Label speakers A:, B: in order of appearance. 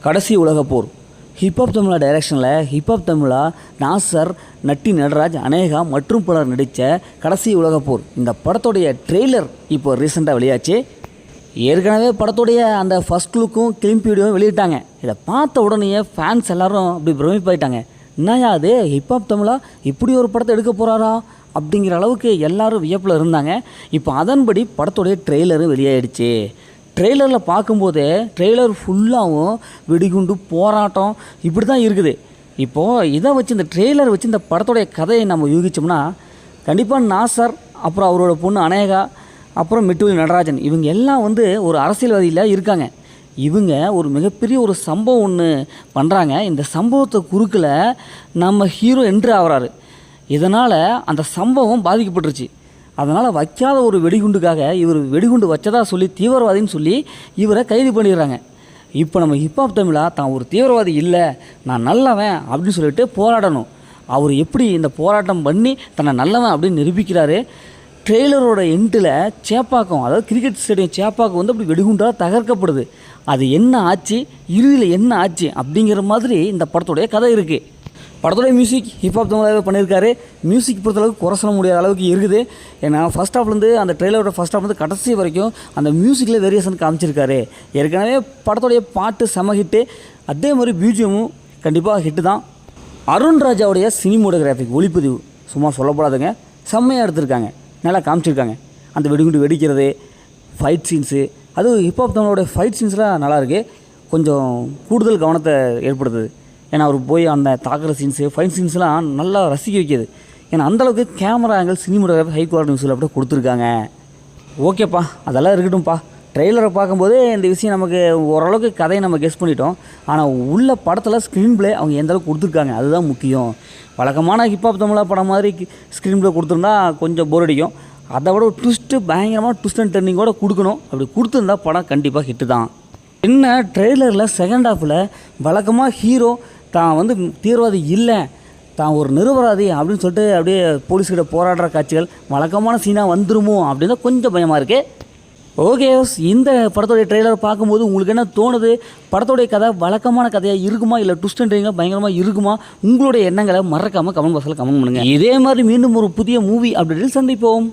A: கடைசி உலகப் போர் ஹிப்ஹாப் தமிழா டைரக்ஷனில் ஹிப்ஹாப் தமிழா நாசர், நட்டி நடராஜ், அனேகா மற்றும் பலர் நடித்த கடைசி உலகப் போர் இந்த படத்துடைய ட்ரெய்லர் இப்போ ரீசெண்டாக வெளியாச்சு. ஏற்கனவே படத்துடைய அந்த ஃபஸ்ட் லுக்கும் கிளிம்ப் வீடியோவும் வெளியிட்டாங்க. இதை பார்த்த உடனே ஃபேன்ஸ் எல்லோரும் அப்படி பிரமிப்பாயிட்டாங்க. என்னையா அது ஹிப்ஹாப் தமிழா இப்படி ஒரு படத்தை எடுக்க போகிறாரா அப்படிங்கிற அளவுக்கு எல்லோரும் வியப்பில் இருந்தாங்க. இப்போ அதன்படி படத்துடைய ட்ரெய்லரும் வெளியாகிடுச்சு. ட்ரெய்லரில் பார்க்கும்போதே ட்ரெய்லர் ஃபுல்லாகவும் வெடிகுண்டு, போராட்டம் இப்படி தான் இருக்குது. இப்போது இதை வச்சு இந்த ட்ரெய்லர் வச்சு இந்த படத்துடைய கதையை நம்ம யூகிச்சோம்னா கண்டிப்பாக நாசர், அப்புறம் அவரோட பொண்ணு அனேகா, அப்புறம் மெட்டுவலி நடராஜன் இவங்க எல்லாம் ஒரு அரசியல்வாதியில் இருக்காங்க. இவங்க ஒரு மிகப்பெரிய ஒரு சம்பவம் ஒன்று பண்ணுறாங்க. இந்த சம்பவத்தை குறுக்கில் நம்ம ஹீரோ என்ட்ரு ஆகிறாரு. இதனால் அந்த சம்பவம் பாதிக்கப்பட்டுருச்சு. அதனால் வைக்காத ஒரு வெடிகுண்டுக்காக இவர் வெடிகுண்டு வச்சதா சொல்லி தீவிரவாதின்னு சொல்லி இவரை கைது பண்ணிடுறாங்க. இப்போ நம்ம ஹிப்ஹாப் தமிழா தான் ஒரு தீவிரவாதி இல்லை, நான் நல்லவன் அப்படின்னு சொல்லிட்டு போராடணும். அவர் எப்படி இந்த போராட்டம் பண்ணி தன்னை நல்லவன் அப்படின்னு நிரூபிக்கிறாரு. ட்ரெய்லரோட எண்டில் சேப்பாக்கம், அதாவது கிரிக்கெட் ஸ்டேடியம் சேப்பாக்கம் அப்படி வெடிகுண்டாக தகர்க்கப்படுது. அது என்ன ஆச்சு, இறுதியில் என்ன ஆச்சு அப்படிங்கிற மாதிரி இந்த படத்துடைய கதை இருக்குது. படத்துடைய மியூசிக் ஹிப்ஹாப் தமிழாவே பண்ணியிருக்காரு. மியூசிக் பொறுத்தளவுக்கு குறை சொல்ல முடியாத அளவுக்கு இருக்குது. ஏன்னா ஃபஸ்ட் ஹாஃப்லேருந்து அந்த ட்ரெய்லரோட ஃபஸ்ட் ஹாஃப்லேருந்து கடைசி வரைக்கும் அந்த மியூசிக்கில் வேரியேஷன் காமிச்சிருக்காரு. ஏற்கனவே படத்துடைய பாட்டு செம ஹிட்டு, அதே மாதிரி பிஜிஎம்மும் கண்டிப்பாக ஹிட்டு தான். அருண் ராஜாவுடைய சினிமோட்டோகிராஃபிக் ஒளிப்பதிவு சும்மா சொல்லப்படாதுங்க, செம்மையாக எடுத்திருக்காங்க, நல்லா காமிச்சிருக்காங்க. அந்த வெடிகுண்டு வெடிக்கிறது, ஃபைட் சீன்ஸு, அதுவும் ஹிப்ஹாப் தமிழோட ஃபைட் சீன்ஸ்லாம் நல்லாயிருக்கு. கொஞ்சம் கூடுதல் கவனத்தை ஏற்படுத்துது. ஏன்னா அவர் போய் அந்த தாக்குற சீன்ஸு, ஃபைட் சீன்ஸ்லாம் நல்லா ரசிக்க வைக்கிது. ஏன்னா அந்தளவுக்கு camera angle, cinematography high quality மியூசில் அப்படியே கொடுத்துருக்காங்க. ஓகேப்பா, அதெல்லாம் இருக்கட்டும்ப்பா. ட்ரெய்லரை பார்க்கும்போதே இந்த விஷயம் நமக்கு ஓரளவுக்கு கதையை நம்ம கெஸ் பண்ணிட்டோம். ஆனால் உள்ள படத்தில் ஸ்க்ரீன் ப்ளே அவங்க எந்தளவுக்கு கொடுத்துருக்காங்க அதுதான் முக்கியம். வழக்கமான ஹிப்ஹாப் தமிழா படம் மாதிரி ஸ்க்ரீன் ப்ளே கொடுத்துருந்தா கொஞ்சம் போர் அடிக்கும். அதை விட ஒரு ட்விஸ்ட்டு, பயங்கரமாக ட்விஸ்ட் அண்ட் டர்னிங்கோட கொடுக்கணும். அப்படி கொடுத்துருந்தா படம் கண்டிப்பாக ஹிட்டு தான். என்ன ட்ரெய்லரில் செகண்ட் ஹாஃபில் வழக்கமாக ஹீரோ தான் தீவிரவாதி இல்லை, தான் ஒரு நிரபராதி அப்படின்னு சொல்லிட்டு அப்படியே போலீஸ்கிட்ட போராடுற காட்சிகள் வழக்கமான சீனாக வந்துருமோ அப்படின்னு கொஞ்சம் பயமாக இருக்குது. ஓகே, இந்த படத்துடைய ட்ரெய்லர் பார்க்கும்போது உங்களுக்கு என்ன தோணுது? படத்துடைய கதை வழக்கமான கதையாக இருக்குமா, இல்லை ட்விஸ்ட் அண்ட் டர்னிங்காக பயங்கரமாக இருக்குமா? உங்களுடைய எண்ணங்களை மறக்காமல் கமெண்ட் பாக்ஸில் கமெண்ட் பண்ணுங்கள். இதே மாதிரி மீண்டும் ஒரு புதிய மூவி அப்டேட்டில் சந்திப்போம்.